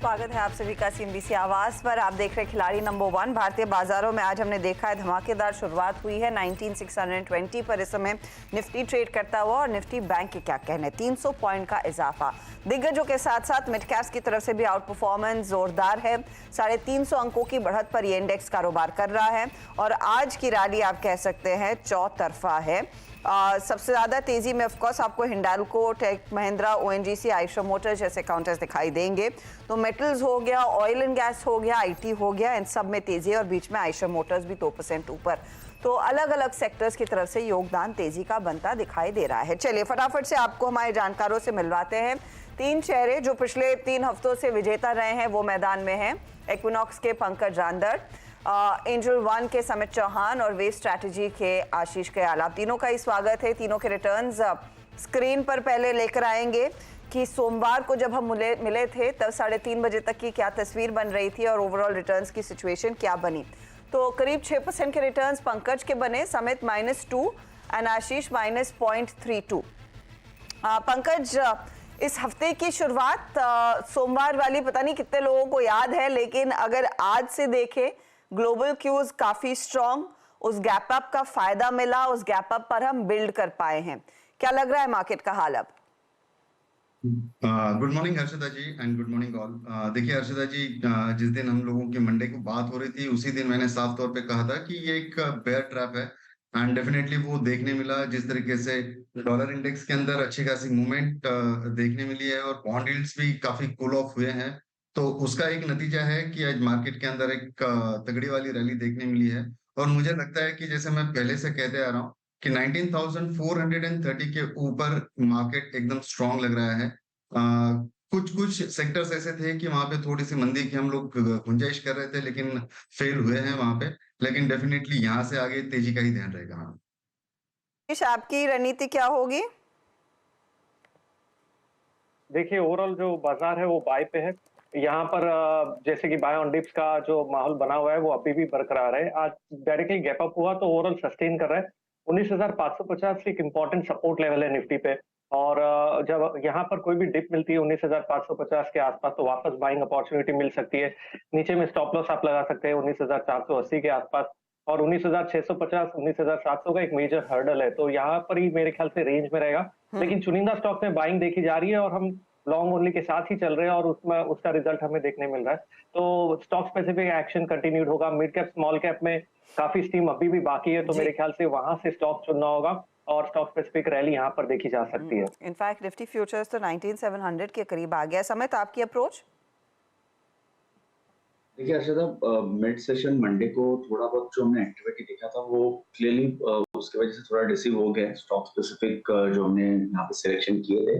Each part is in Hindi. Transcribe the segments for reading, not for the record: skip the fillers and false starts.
स्वागत है आप सभी का सीएनबीसी आवाज पर। आप देख रहे खिलाड़ी नंबर 1। भारतीय बाजारों में आज हमने देखा है धमाकेदार शुरुआत हुई है 19620 पर इस समय निफ्टी ट्रेड करता हुआ। और निफ्टी बैंक के क्या कहने, 300 पॉइंट का इजाफा। दिग्गजों के साथ साथ मिड कैप्स की तरफ से भी आउट परफॉर्मेंस जोरदार है। 350 अंकों की बढ़त पर ये इंडेक्स कारोबार कर रहा है और आज की रैली आप कह सकते हैं चौतरफा है। सबसे ज्यादा तेजी में ऑफकोर्स आपको हिंडाल्को, टेक महिंद्रा, ओएनजीसी, आइशर मोटर्स जैसे काउंटर्स दिखाई देंगे। तो मेटल्स हो गया, ऑयल एंड गैस हो गया, आईटी हो गया, इन सब में तेजी है और बीच में आइशर मोटर्स भी 2% ऊपर। तो अलग अलग सेक्टर्स की तरफ से योगदान तेजी का बनता दिखाई दे रहा है। चलिए फटाफट से आपको हमारे जानकारों से मिलवाते हैं। 3 चेहरे जो पिछले 3 हफ्तों से विजेता रहे हैं वो मैदान में हैं। इक्विनॉक्स के पंकज रांदड़, एंजल वन के समित चौहान और वेस्ट स्ट्रैटेजी के आशीष कयाल। आप तीनों का ही स्वागत है। तीनों के रिटर्न्स स्क्रीन पर पहले लेकर आएंगे कि सोमवार को जब हम मिले थे तब 3:30 बजे तक की क्या तस्वीर बन रही थी और ओवरऑल रिटर्न्स की सिचुएशन क्या बनी। तो करीब 6% के रिटर्न्स पंकज के बने, समित -2 एंड आशीष -0.32। पंकज, इस हफ्ते की शुरुआत सोमवार वाली पता नहीं कितने लोगों को याद है, लेकिन अगर आज से देखें ग्लोबल क्यूज काफी स्ट्रॉन्ग, उस गैप अप का फायदा मिला, उस गैप अप पर हम बिल्ड कर पाए हैं। क्या लग रहा है मार्केट का हाल अब? Good morning Harshita ji and good morning all. देखिए हर्षिता जी, जिस दिन हम लोगों की मंडे को बात हो रही थी उसी दिन मैंने साफ तौर पे कहा था कि ये एक बेयर ट्रैप है एंड डेफिनेटली वो देखने मिला। जिस तरीके से डॉलर इंडेक्स के अंदर अच्छी खासी मूवमेंट देखने मिली है और बॉन्ड यील्ड्स भी काफी कूल ऑफ हुए हैं, तो उसका एक नतीजा है कि आज मार्केट के अंदर एक तगड़ी वाली रैली देखने मिली है। और मुझे लगता है कि जैसे मैं पहले से कहते आ रहा हूँ कि 19,430 के ऊपर मार्केट एकदम स्ट्रांग लग रहा है। कुछ कुछ सेक्टर्स ऐसे थे कि वहां पे थोड़ी सी मंदी की हम लोग गुंजाइश कर रहे थे, लेकिन फेल हुए हैं वहां पे। लेकिन डेफिनेटली यहाँ से आगे तेजी का ही ध्यान रहेगा। आपकी रणनीति क्या होगी? देखिए ओवरऑल जो बाजार है वो बाय पे है। यहाँ पर जैसे कि बाय ऑन डिप्स का जो माहौल बना हुआ है वो अभी भी बरकरार है। आज डायरेक्टली गैप अप हुआ तो ओवरऑल सस्टेन कर रहा है। 19,550 एक इंपॉर्टेंट सपोर्ट लेवल है निफ्टी पे। और जब यहाँ पर कोई भी डिप मिलती है 19,550 के आसपास तो वापस बाइंग अपॉर्चुनिटी मिल सकती है। नीचे में स्टॉप लॉस आप लगा सकते हैं 19,480 के आसपास। और 19,650 19,700 का एक मेजर हर्डल है, तो यहाँ पर ही मेरे ख्याल से रेंज में रहेगा। लेकिन चुनिंदा स्टॉक में बाइंग देखी जा रही है और हम लॉन्ग ओनली के साथ ही चल रहे हैं और उसमें उसका रिजल्ट हमें देखने मिल रहा है। तो स्टॉक स्पेसिफिक एक्शन कंटिन्यूड होगा। मिड कैप स्मॉल कैप में काफी स्टीम अभी भी बाकी है, तो मेरे ख्याल से वहां से स्टॉक चुनना होगा और स्टॉक स्पेसिफिक रैली यहाँ पर देखी जा सकती है। इनफैक्ट निफ्टी फ्यूचर्स तो 19,700 के करीब आ गया। समित, आपकी अप्रोच? देखिए अर्षदा, मिड सेशन मंडे को थोड़ा बहुत जो हमने एक्टिविटी देखा था वो क्लियरली उसकी वजह से थोड़ा डिसीव हो गया स्टॉक स्पेसिफिक जो हमने यहाँ पे सिलेक्शन किए थे।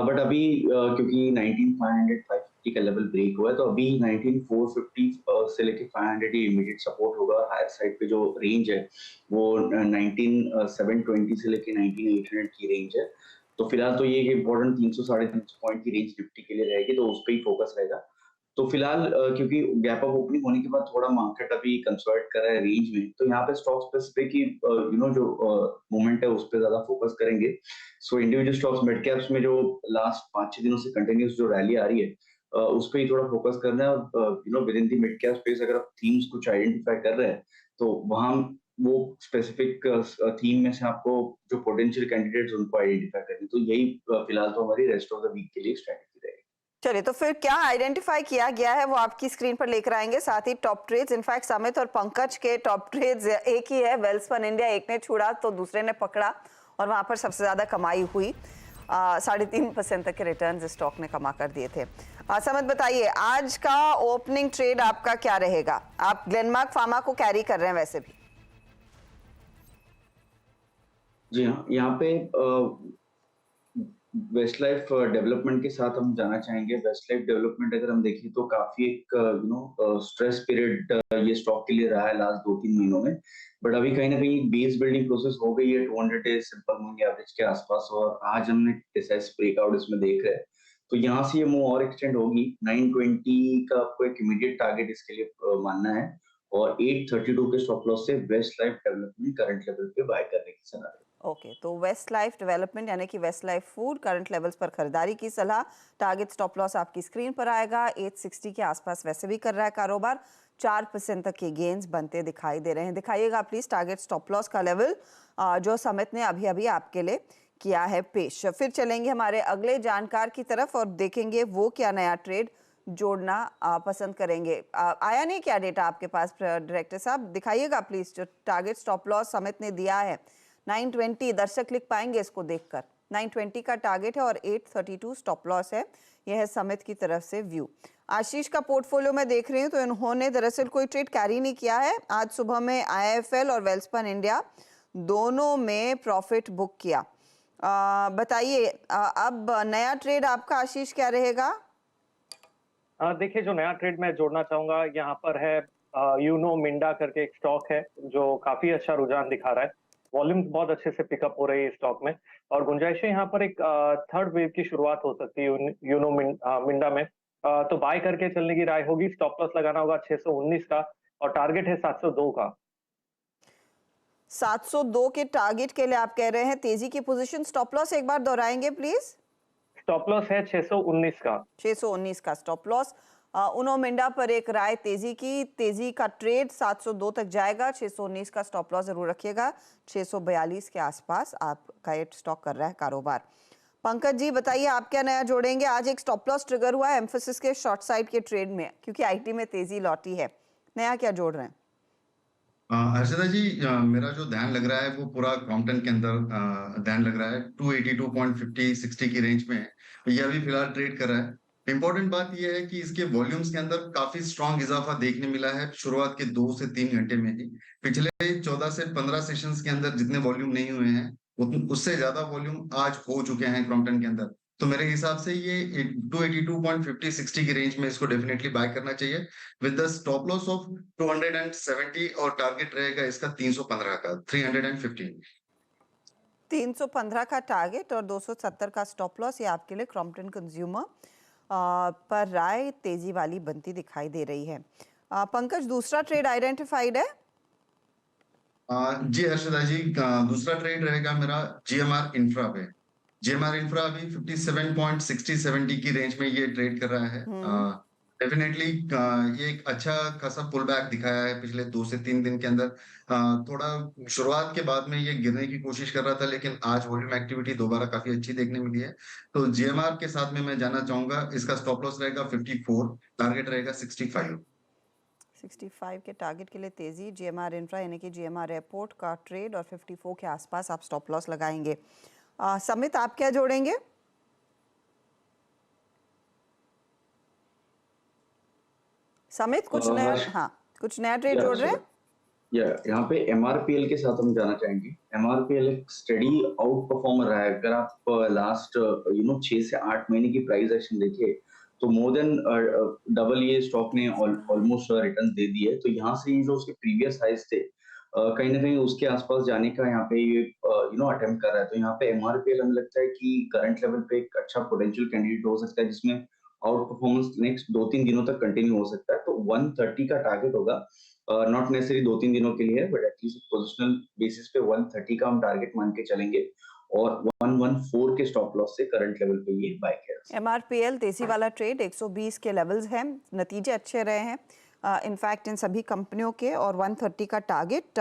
बट अभी क्योंकि 19,500 550 का लेवल ब्रेक हुआ है तो अभी 19,450 से लेके 500 ही इमीडिएट सपोर्ट होगा। हायर साइड पे जो रेंज है वो 19,720 से लेके 19,800 की रेंज है। तो फिलहाल तो ये एक इम्पोर्टेंट 300-350 पॉइंट की रेंज निफ्टी के लिए रहेगी, तो उस पर ही फोकस रहेगा। तो फिलहाल क्योंकि गैप अप ओपनिंग होने के बाद थोड़ा मार्केट अभी कंसोलिडेट कर रहा है रेंज में, तो यहाँ पे स्टॉक स्पेसिफिक की जो मूवमेंट है उस पर ज्यादा फोकस करेंगे। So individual stocks mid caps में जो लास्ट 5-6 दिनों से कंटिन्यूस जो रैली आ रही है उस पर ही थोड़ा फोकस करना है। और with in the mid cap space अगर आप थीम्स कुछ आइडेंटिफाई कर रहे हैं तो वहां वो स्पेसिफिक थीम में से आपको जो पोटेंशियल कैंडिडेट्स उनको आइडेंटिफाई करनी, तो यही फिलहाल तो हमारी रेस्ट ऑफ द वीक के लिए स्ट्रेटेजी रहेगी। चलिए, तो फिर क्या आइडेंटिफाई किया गया है वो आपकी स्क्रीन पर लेकर आएंगे, साथ ही टॉप ट्रेड्स। इनफैक्ट समित और पंकज के टॉप ट्रेड्स एक ही है। वेल्सपन इंडिया, एक ने छोड़ा तो दूसरे ने पकड़ा और वहां पर सबसे ज्यादा कमाई हुई। 3.5% तक के रिटर्न्स स्टॉक ने कमा कर दिए थे। समित बताइए, आज का ओपनिंग ट्रेड आपका क्या रहेगा? आप ग्लेनमार्क फार्मा को कैरी कर रहे हैं वैसे भी। जी हाँ, यहाँ पे वेस्ट लाइफ डेवलपमेंट के साथ हम जाना चाहेंगे। वेस्ट लाइफ डेवलपमेंट अगर हम देखें तो काफी एक स्ट्रेस पीरियड ये स्टॉक के लिए रहा है लास्ट 2-3 महीनों में। बट अभी कहीं ना कहीं बेस बिल्डिंग प्रोसेस हो गई है 200 डेज सिंपल मूविंग एवरेज के आसपास, और आज हमने डिसाइसिव ब्रेकआउट इसमें देख रहे हैं। तो यहाँ से ये मूव और एक्सटेंड होगी। 920 का आपको एक इमीडिएट टारगेट इसके लिए मानना है और 832 के स्टॉप लॉस से Westlife development current level पे बाय करने की सलाह है। ओके, तो वेस्ट लाइफ डेवलपमेंट यानी कि Westlife food current levels पर खरीदारी की सलाह। टारगेट स्टॉप लॉस आपकी स्क्रीन पर आएगा। 860 के आसपास वैसे भी कर रहा है कारोबार। 4% तक के गेन्स बनते दिखाई दे रहे हैं। दिखाइएगा प्लीज टारगेट स्टॉप लॉस का लेवल जो समित ने अभी अभी आपके लिए किया है पेश। फिर चलेंगे हमारे अगले जानकार की तरफ और देखेंगे वो क्या नया ट्रेड जोड़ना पसंद करेंगे। आया नहीं क्या डेटा आपके पास डायरेक्टर साहब? दिखाइएगा प्लीज जो टारगेट स्टॉप लॉस समित ने दिया है। 920 दर्शक लिख पाएंगे इसको देखकर। 920 का टारगेट है और 832 स्टॉप लॉस है। यह है समित की तरफ से व्यू। आशीष का पोर्टफोलियो में देख रही हूँ तो इन्होंने दरअसल कोई ट्रेड कैरी नहीं किया है। आज सुबह में IIFL और वेल्सपन इंडिया दोनों में प्रॉफिट बुक किया। बताइए अब नया ट्रेड आपका आशीष क्या रहेगा? देखिए, जो नया ट्रेड मैं जोड़ना चाहूंगा यहाँ पर है यूनो मिंडा करके एक स्टॉक है जो काफी अच्छा रुझान दिखा रहा है। वॉल्यूम्स बहुत अच्छे से पिकअप हो रही है स्टॉक में और गुंजाइशें यहाँ पर एक थर्ड वेव की शुरुआत हो सकती है यूनो मिंडा में। तो बाय करके चलने की राय होगी। स्टॉप लॉस लगाना होगा 619 का और टारगेट है 702 का। 702 के टारगेट के लिए आप कह रहे हैं तेजी की पोजीशन। स्टॉप लॉस एक बार दोहराएंगे प्लीज? स्टॉप लॉस है 619 का। 619 का स्टॉप लॉस। उनो मिंडा पर एक राय तेजी की। तेजी का ट्रेड 702 तक जाएगा। 619 का स्टॉप लॉस जरूर रखिएगा। 642 के आसपास आपका ये स्टॉक कर रहा है कारोबार। पंकज जी बताइए आप क्या नया जोड़ेंगे? आज एक स्टॉप लॉस ट्रिगर हुआ है एम्फोसिस के शॉर्ट साइड के ट्रेड में क्योंकि आईटी में तेजी लौटी है। नया क्या जोड़ रहे हैं? हर्षदा जी, मेरा जो ध्यान लग रहा है वो पूरा क्रॉम्पटन के अंदर ध्यान लग रहा है। 282.50 60 की रेंज में ये अभी फिलहाल ट्रेड कर रहा है। इंपॉर्टेंट बात ये है कि इसके वॉल्यूम्स के अंदर काफी स्ट्रांग इजाफा देखने मिला है शुरुआत के 2 से 3 घंटे में ही। पिछले 14 से 15 सेशंस के अंदर जितने वॉल्यूम नहीं हुए हैं उससे ज्यादा वॉल्यूम आज हो चुके हैं क्रॉम्पटन के अंदर। तो मेरे हिसाब से ये 282.50 60 की रेंज में इसको डेफिनेटली बाय करना चाहिए with the stop loss of 270 और टारगेट रहेगा इसका 315 का 315। 315 का टारगेट और 270 का स्टॉप लॉस। ये आपके लिए क्रॉम्पटन कंज्यूमर पर राय तेजी वाली बनती दिखाई दे रही है। पंकज दूसरा ट्रेड आइडेंटिफाइड है? जी हर्षदा जी, दूसरा ट्रेड रहेगा मेरा GMR इंफ्रा पे। GMR इंफ्रा अभी 57.60-70 की रेंज में ये ट्रेड कर रहा है। डेफिनेटली ये एक अच्छा खासा पुल बैक दिखाया है पिछले 2 से 3 दिन के अंदर। थोड़ा शुरुआत के बाद में ये गिरने की कोशिश कर रहा था लेकिन आज वॉल्यूम एक्टिविटी दोबारा काफी अच्छी देखने मिली है। तो GMR के साथ में मैं जाना चाहूंगा। इसका स्टॉप लॉस रहेगा 54, टारगेट रहेगा 65। 65 के टारगेट के लिए तेजी। GMR इंफ्रा यानी कि GMR एयरपोर्ट का ट्रेड और 54 के आसपास आप स्टॉप लॉस लगाएंगे। समित आप क्या जोड़ेंगे? समित कुछ नया? हाँ, कुछ नया ट्रेड जोड़ रहे हैं? यहाँ पे MRPL के साथ हम जाना चाहेंगे। MRPL एक स्टडी आउट परफॉर्मर रहा है। अगर आप लास्ट 6 से 8 महीने की प्राइस एक्शन देखिए तो मोर देन डबल ये स्टॉक ने ऑलमोस्ट रिटर्न दे दिए। तो यहाँ से जो उसके प्रीवियस हाइज थे कहीं ना कहीं उसके आसपास जाने का यहाँ पे ये अटेम्प्ट कर रहा है। तो यहाँ पे MRPL हमें लगता है कि करंट लेवल पे एक अच्छा पोटेंशियल कैंडिडेट हो सकता है जिसमें आउट परफॉर्मेंस नेक्स्ट 2-3 दिनों तक कंटिन्यू हो सकता है। तो 130 का टारगेट होगा। नॉट नेसेसरी 2-3 दिनों के लिए बट एटलीस्ट पोजिशनल बेसिस पे 130 का हम टारगेट मान के चलेंगे और 114 के स्टॉप लॉस से करंट लेवल पे ये बाय किया। MRPL तेजी वाला ट्रेड 120 के लेवल्स हैं। नतीजे अच्छे रहे हैं इनफैक्ट इन सभी कंपनियों के और 130 का टारगेट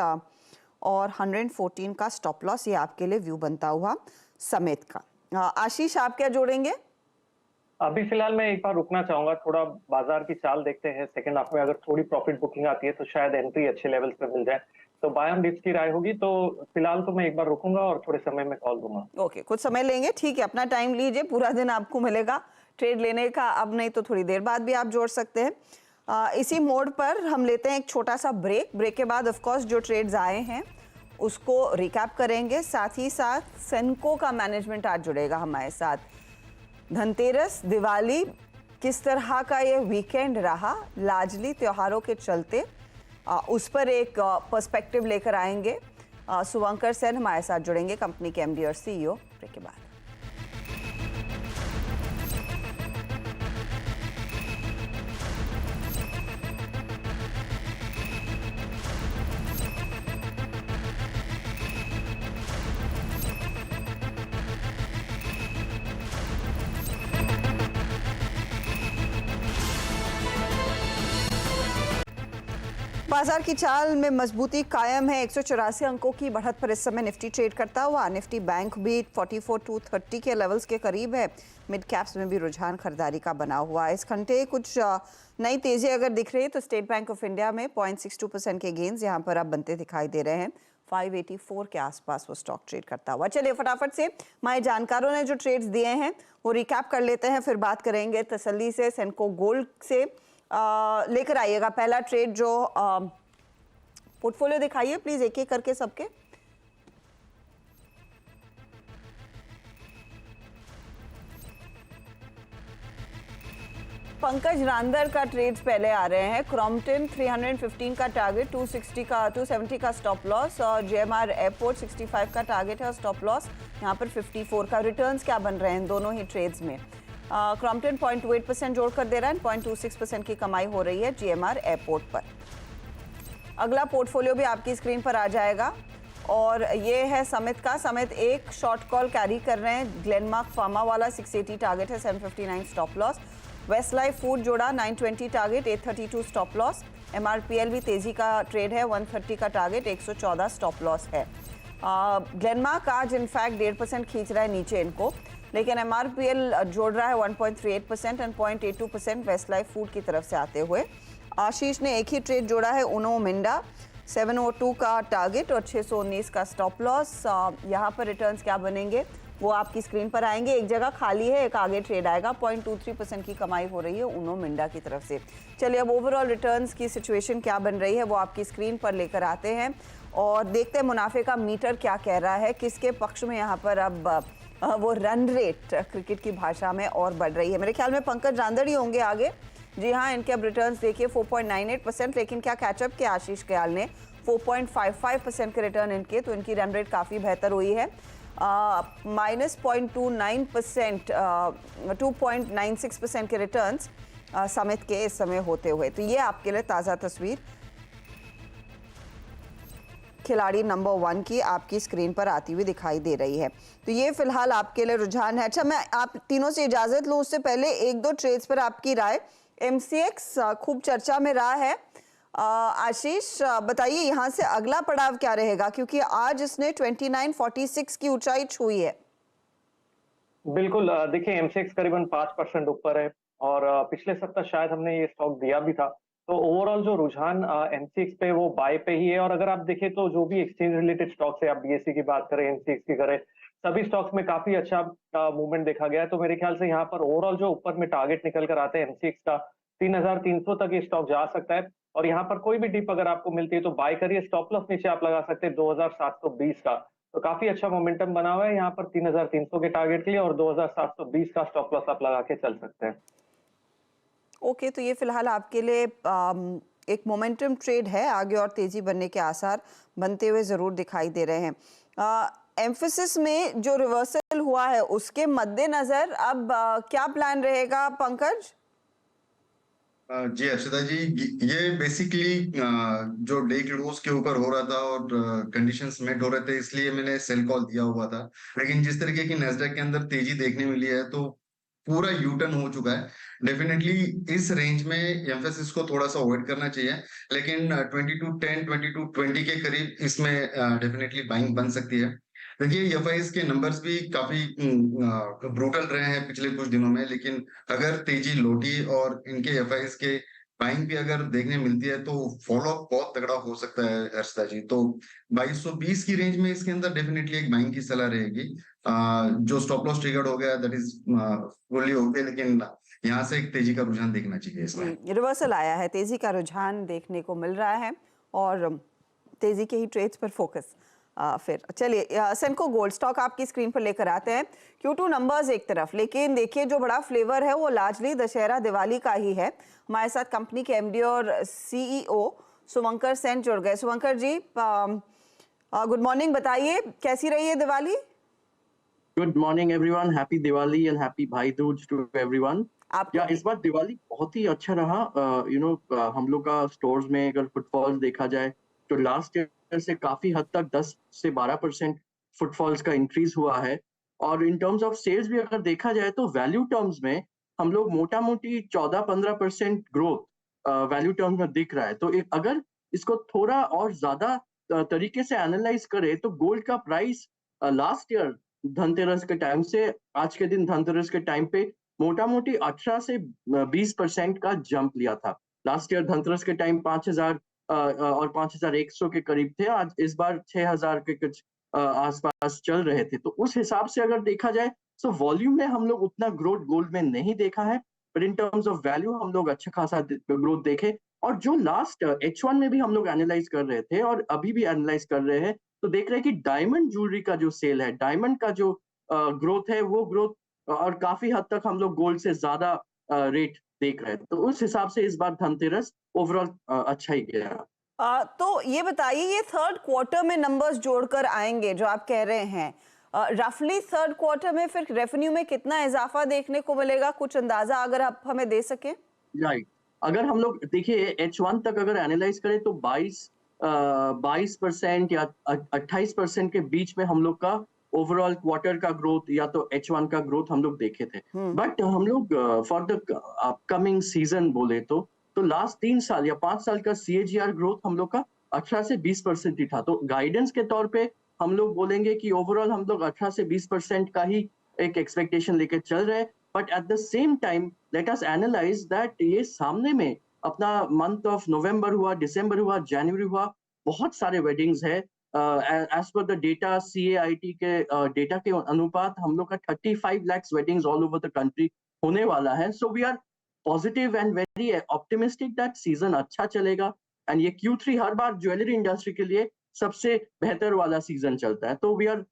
और 114 का स्टॉप लॉस ये आपके लिए व्यू बनता हुआ समेत का। आशीष आप क्या जोड़ेंगे? अभी फिलहाल मैं एक बार रुकना चाहूंगा। थोड़ा बाजार की चाल देखते हैं। सेकंड हाफ में अगर थोड़ी प्रॉफिट बुकिंग आती है तो शायद एंट्री अच्छे लेवल्स पे मिल जाए। तो बाय ऑन डिप्स की राय होगी। तो फिलहाल तो मैं एक बार रुकूंगा और थोड़े समय में कॉल दूंगा। ओके, कुछ समय लेंगे। ठीक है, अपना टाइम लीजिए। पूरा दिन आपको मिलेगा ट्रेड लेने का। अब नहीं तो थोड़ी देर बाद भी आप जोड़ सकते हैं। इसी मोड पर हम लेते हैं एक छोटा सा ब्रेक के बाद ऑफकोर्स जो ट्रेड्स आए हैं उसको रिकैप करेंगे। साथ ही साथ सेनको का मैनेजमेंट आज जुड़ेगा हमारे साथ। धनतेरस, दिवाली, किस तरह का ये वीकेंड रहा लार्जली त्योहारों के चलते, उस पर एक पर्सपेक्टिव लेकर आएंगे। शुभंकर सेन हमारे साथ जुड़ेंगे, कंपनी के MD और CEO। ब्रेक के बाद बाजार की चाल में मजबूती कायम है। 184 अंकों की बढ़त पर इस समय निफ्टी ट्रेड करता हुआ। निफ्टी बैंक भी 44,230 के लेवल्स के करीब है। मिड कैप्स में भी रुझान खरीदारी का बना हुआ है। इस घंटे कुछ नई तेजी अगर दिख रही है तो स्टेट बैंक ऑफ इंडिया में 0.62% के गेन्स यहाँ पर अब बनते दिखाई दे रहे हैं। 584 के आसपास वो स्टॉक ट्रेड करता हुआ। चलिए फटाफट से हमारे जानकारों ने जो ट्रेड्स दिए हैं वो रिकैप कर लेते हैं, फिर बात करेंगे तसल्ली से। सेंको गोल्ड से लेकर आइएगा पहला ट्रेड जो पोर्टफोलियो दिखाइए प्लीज एक एक करके सबके। पंकज रांदर का ट्रेड्स पहले आ रहे हैं। क्रॉम्पटन 315 का टारगेट, 270 का स्टॉप लॉस और जेएमआर एयरपोर्ट 65 का टारगेट है और स्टॉप लॉस यहाँ पर 54 का। रिटर्न्स क्या बन रहे हैं दोनों ही ट्रेड्स में? क्रॉम्पटन 0.28% जोड़कर दे रहा है, 0.26% की कमाई हो रही है जीएमआर एयरपोर्ट पर। अगला पोर्टफोलियो भी आपकी स्क्रीन पर आ जाएगा और ये है समित का। समित एक शॉर्ट कॉल कैरी कर रहे हैं। ग्लेनमार्क फार्मा वाला 680 टारगेट है, 759 stop loss. Westlife food जोड़ा 920 टारगेट, 832 स्टॉप लॉस। एमआरपीएल भी तेजी का ट्रेड है, 130 का टारगेट, 114 स्टॉप लॉस है। ग्लेनमार्क आज इनफैक्ट 1.5% खींच रहा है नीचे इनको, लेकिन एमआरपीएल जोड़ रहा है 1.38% एंड 0.82% वेस्ट लाइफ फूड की तरफ से आते हुए। आशीष ने एक ही ट्रेड जोड़ा है, उनो मिंडा 702 का टारगेट और 619 का स्टॉप लॉस। यहाँ पर रिटर्न्स क्या बनेंगे वो आपकी स्क्रीन पर आएंगे। एक जगह खाली है, एक आगे ट्रेड आएगा। 0.23% की कमाई हो रही है उनो मिंडा की तरफ से। चलिए अब ओवरऑल रिटर्न्स की सिचुएशन क्या बन रही है वो आपकी स्क्रीन पर लेकर आते हैं और देखते हैं मुनाफे का मीटर क्या कह रहा है, किसके पक्ष में यहाँ पर अब वो रन रेट क्रिकेट की भाषा में और बढ़ रही है। मेरे ख्याल में पंकज रांदड़ ही होंगे आगे। जी हाँ, इनके अब रिटर्न्स देखिए 4.98%, लेकिन क्या कैचअप किया आशीष कयाल ने 4.55% के रिटर्न इनके, तो इनकी रन रेट काफ़ी बेहतर हुई है। -0.29%, 2.96% के रिटर्न्स समित के इस समय होते हुए। तो ये आपके लिए ताज़ा तस्वीर खिलाड़ी नंबर 1 की आपकी स्क्रीन पर आती हुई दिखाई दे रही है। तो ये फिलहाल आपके लिए रुझान है। अच्छा, मैं आप तीनों से इजाजत लूं उससे पहले एक दो ट्रेड्स पर आपकी राय। एमसीएक्स खूब चर्चा में रहा है। आशीष बताइए यहाँ से अगला पड़ाव क्या रहेगा, क्योंकि आज इसने 2946 की ऊंचाई छुई है। बिल्कुल, देखिए एमसीएक्स करीबन 5% ऊपर है और पिछले सप्ताह शायद हमने ये स्टॉक दिया भी था। तो ओवरऑल जो रुझान एमसीएक्स पे वो बाय पे ही है। और अगर आप देखें तो जो भी एक्सचेंज रिलेटेड स्टॉक्स है, आप बीएसई की बात करें, एमसीएक्स की करें, सभी स्टॉक्स में काफी अच्छा मूवमेंट देखा गया है। तो मेरे ख्याल से यहाँ पर ओवरऑल जो ऊपर में टारगेट निकल कर आते हैं एमसीएक्स का 3300 तक ये स्टॉक जा सकता है। और यहाँ पर कोई भी डिप अगर आपको मिलती है तो बाय करिए। स्टॉप लॉस नीचे आप लगा सकते हैं 2720 का। तो काफी अच्छा मोमेंटम बना हुआ है यहाँ पर 3300 के टारगेट के लिए और 2720 का स्टॉप लॉस आप लगा के चल सकते हैं। ओके, तो ये फिलहाल आपके लिए एक मोमेंटम ट्रेड है। आगे और तेजी बनने के आसार बनते हुए जरूर दिखाई दे रहे हैं। एम्फेसिस में जो रिवर्सल हुआ है उसके मद्देनजर अब क्या प्लान रहेगा पंकज? जी अर्षिता जी, ये बेसिकली जो डे क्लोज के ऊपर हो रहा था और कंडीशंस मेट हो रहे थे, इसलिए मैंने सेल कॉल दिया हुआ था। लेकिन जिस तरीके की नैस्डैक के अंदर तेजी देखने मिली है तो पूरा यू टर्न हो चुका है। डेफिनेटली इस रेंज में एम्फेसिस को थोड़ा सा अवॉइड करना चाहिए, लेकिन 2210 2220 के करीब इसमें डेफिनेटली बाइंग बन सकती है। देखिए एफआईएस के नंबर्स भी काफी ब्रूटल रहे हैं पिछले कुछ दिनों में, लेकिन अगर तेजी लौटी और इनके एफआईएस के बाइंग भी अगर देखने मिलती है तो फॉलोअप बहुत तगड़ा हो सकता है हर्षदा जी। तो 2220 की रेंज में इसके अंदर डेफिनेटली एक बाइंग की सलाह रहेगी। जो स्टॉप लॉस ट्रिगर्ड हो गया दैट इज फुल्ली हो गया, लेकिन यहाँ से एक तेजी का रुझान देखना चाहिए। इसमें रिवर्सल आया है, तेजी का रुझान देखने को मिल रहा है और तेजी के ही ट्रेड्स पर फोकस। फिर चलिए सेंको गोल्ड स्टॉक आपकी स्क्रीन पर लेकर आते हैं। Q2 नंबर्स एक तरफ, लेकिन देखिए जो बड़ा फ्लेवर है वो लार्जली दशहरा दिवाली का ही है। हमारे साथ कंपनी के एमडी और सीईओ शुभंकर सेन जुड़ गए। शुभंकर जी गुड मॉर्निंग, बताइए कैसी रही है Diwali? Good morning everyone, happy Diwali and happy भाई दूज टू एवरीवन। या इस बार दिवाली बहुत ही अच्छा रहा। हम लोग का स्टोर्स में अगर फुटफॉल्स देखा जाए तो लास्ट ईयर से काफी हद तक 10 से 12% फुटफॉल्स का इंक्रीज हुआ है। और इन टर्म्स ऑफ सेल्स भी अगर देखा जाए तो वैल्यू टर्म्स में हम लोग मोटा मोटी 14-15% ग्रोथ वैल्यू टर्म्स में दिख रहा है। तो अगर इसको थोड़ा और ज्यादा तरीके से एनालाइज करें तो गोल्ड का प्राइस लास्ट ईयर धनतेरस के टाइम से आज के दिन धनतेरस के टाइम पे मोटा मोटी 18 से 20% का जंप लिया था। लास्ट ईयर धनतेरस के टाइम 5000 और 5100 के करीब थे, आज इस बार 6000 के कुछ आसपास चल रहे थे। तो उस हिसाब से अगर देखा जाए तो वॉल्यूम में हम लोग उतना ग्रोथ गोल्ड में नहीं देखा है, but in terms of value हम लोग अच्छा खासा ग्रोथ देखे। और जो लास्ट H1 में भी हम लोग एनालाइज कर रहे थे और अभी भी एनालाइज कर रहे हैं, तो देख रहे हैं कि डायमंड ज्वेलरी का जो सेल है, डायमंड का जो ग्रोथ है, वो ग्रोथ और काफी हद तक हम लोग गोल्ड से ज्यादा रेट देख रहे हैं। तो उस हिसाब से इस बार धनतेरस ओवरऑल अच्छा ही गया। तो ये बताइए, ये थर्ड क्वार्टर में नंबर्स जोड़कर आएंगे जो आप कह रहे हैं, रफली थर्ड क्वार्टर में फिर रेवेन्यू में कितना इजाफा देखने को मिलेगा, कुछ अंदाजा अगर आप हमें दे सकें? राइट, अगर हम लोग देखिए H1 तक अगर एनालाइज करें तो 22% या 28% के बीच में हम लोग का ओवरऑल क्वार्टर का ग्रोथ या तो H1 का ग्रोथ हम लोग देखे थे। बट हम लोग फॉर द अपकमिंग सीजन बोले तो लास्ट 3 साल या 5 साल का CAGR ग्रोथ हम लोग का 18 से 20% ही था। तो गाइडेंस के तौर पे हम लोग बोलेंगे कि ओवरऑल हम लोग 18 से 20% का ही एक एक्सपेक्टेशन लेके चल रहे हैं। But at the same time let us analyse that ये सामने में अपना मंथ ऑफ नवंबर हुआ, दिसंबर हुआ, जनवरी हुआ, बहुत सारे वेडिंग्स है। As per the data CAIT के डेटा के अनुपात हम लोग का 35 lakh weddings all over the country होने वाला है। So we are positive and very optimistic that season अच्छा चलेगा। एंड ये Q3 हर बार ज्वेलरी इंडस्ट्री के लिए सबसे बेहतर वाला सीजन चलता है, तो we are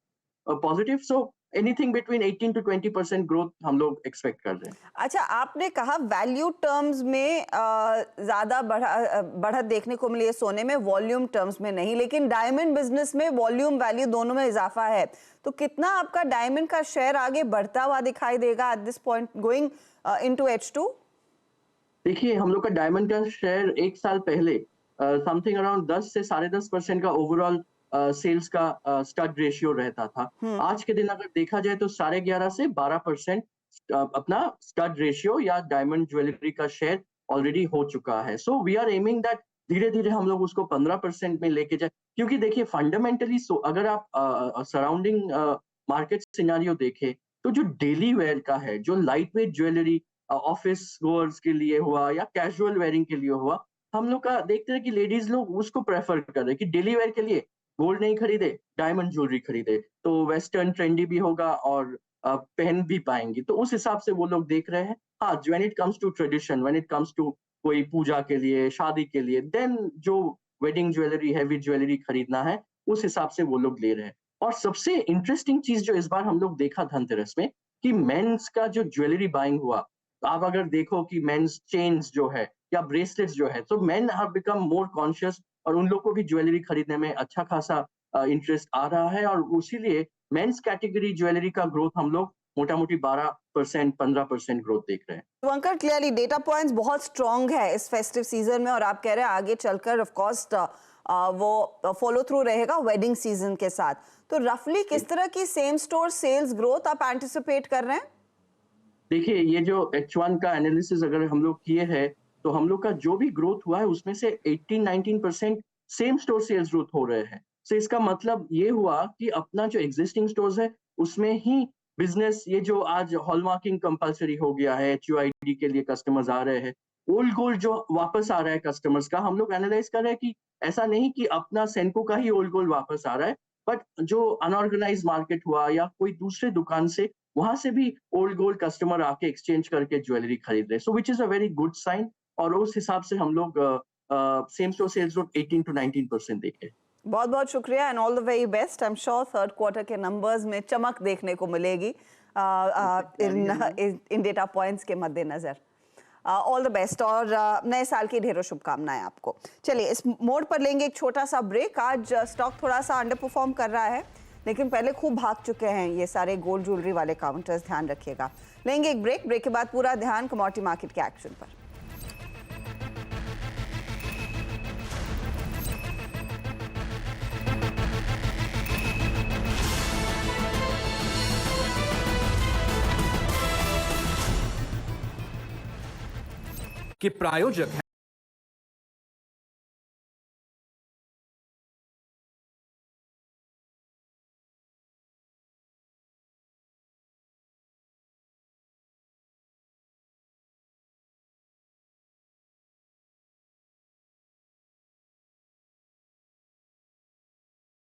positive. So anything between 18 to 20% growth हम लोग एक्सपेक्ट कर रहे हैं। अच्छा, आपने कहा वैल्यू टर्म्स में ज्यादा बढ़त देखने को मिली है सोने में, वॉल्यूम टर्म्स में नहीं, लेकिन डायमंड बिजनेस में वॉल्यूम वैल्यू दोनों में इजाफा है। तो कितना आपका डायमंड का शेयर आगे बढ़ता हुआ दिखाई देगा at this point going into H2? देखिए, हम लोग का डायमंड का शेयर एक साल पहले समथिंग अराउंड 10 से 10.5% का ओवरऑल सेल्स का स्टड रेशियो रहता था। आज के दिन अगर देखा जाए तो 11.5 से 12% अपना स्टड रेशियो या डायमंड ज्वेलरी का शेयर ऑलरेडी हो चुका है। So we are aiming that धीरे धीरे हम लोग उसको 15% में लेके जाए, क्योंकि देखिए फंडामेंटली अगर आप सराउंडिंग मार्केट सिनेरियो देखे तो जो डेली वेयर का है, जो light weight jewellery office goers के लिए हुआ या कैजुअल वेयरिंग के लिए हुआ, हम लोग का देखते हैं कि लेडीज लोग उसको प्रेफर कर रहे हैं कि डेली वेयर के लिए गोल्ड नहीं खरीदे, डायमंड ज्वेलरी खरीदे, तो वेस्टर्न ट्रेंडी भी होगा और पहन भी पाएंगी। तो उस हिसाब से वो लोग देख रहे हैं। हाँ, when it comes to tradition, when it comes to कोई पूजा के लिए, शादी के लिए, देन जो वेडिंग ज्वेलरी, हैवी ज्वेलरी खरीदना है, उस हिसाब से वो लोग ले रहे हैं। और सबसे इंटरेस्टिंग चीज जो इस बार हम लोग देखा धनतेरस में कि मेंस का जो ज्वेलरी बाइंग हुआ, आप अगर देखो कि मेंस चेन्स जो है या ब्रेसलेट्स जो है, तो men have become more conscious और उन लोग को भी ज्वेलरी खरीदने में अच्छा खासा इंटरेस्ट आ रहा है। और उसीलिए मेंस कैटेगरी ज्वेलरी का ग्रोथ हम लोग मोटा मोटी 12% 15% ग्रोथ देख रहे हैं। शुभंकर, क्लियरली डेटा पॉइंट्स बहुत स्ट्रॉन्ग है इस फेस्टिव सीजन में, और आप कह रहे हैं आगे चलकर ऑफ कोर्स वो फॉलो थ्रू रहेगा वेडिंग सीजन के साथ। तो रफली किस तरह की सेम स्टोर सेल्स ग्रोथ आप एंटिसिपेट कर रहे हैं? देखिए, ये जो H1 का एनालिसिस अगर हम लोग किए हैं तो हम लोग का जो भी ग्रोथ हुआ है उसमें से 18-19% सेम स्टोर सेल्स ग्रोथ हो रहे हैं। तो इसका मतलब ये हुआ कि अपना जो एग्जिस्टिंग स्टोर्स है उसमें ही बिजनेस, ये जो आज हॉलमार्किंग कंपलसरी हो गया है, HUID के लिए कस्टमर्स आ रहे हैं, ओल्ड गोल्ड जो वापस आ रहा है कस्टमर्स का, हम लोग एनालाइज कर रहे हैं कि ऐसा नहीं कि अपना सेंको का ही ओल्ड गोल्ड वापस आ रहा है, बट जो अनऑर्गेनाइज मार्केट हुआ या कोई दूसरे दुकान से, वहां से भी ओल्ड गोल्ड कस्टमर आके एक्सचेंज करके ज्वेलरी खरीद रहे हैं। So which is a very good sign. और उस हिसाब से हम लोग same store sales growth 18 to 19% देखे। बहुत बहुत शुक्रिया and all the very best. I am sure third quarter के नंबर्स में चमक देखने को मिलेगी इन डेटा पॉइंट्स के मद्देनजर। ऑल द बेस्ट और नए साल की ढेरों शुभकामनाएं आपको। चलिए, इस मोड पर लेंगे एक छोटा सा ब्रेक। आज स्टॉक थोड़ा सा अंडर परफॉर्म कर रहा है, लेकिन पहले खूब भाग चुके हैं ये सारे गोल्ड ज्वेलरी वाले काउंटर्स, ध्यान रखिएगा। लेंगे एक ब्रेक, ब्रेक के बाद पूरा ध्यान कमोडिटी मार्केट के एक्शन पर। कि प्रायोजक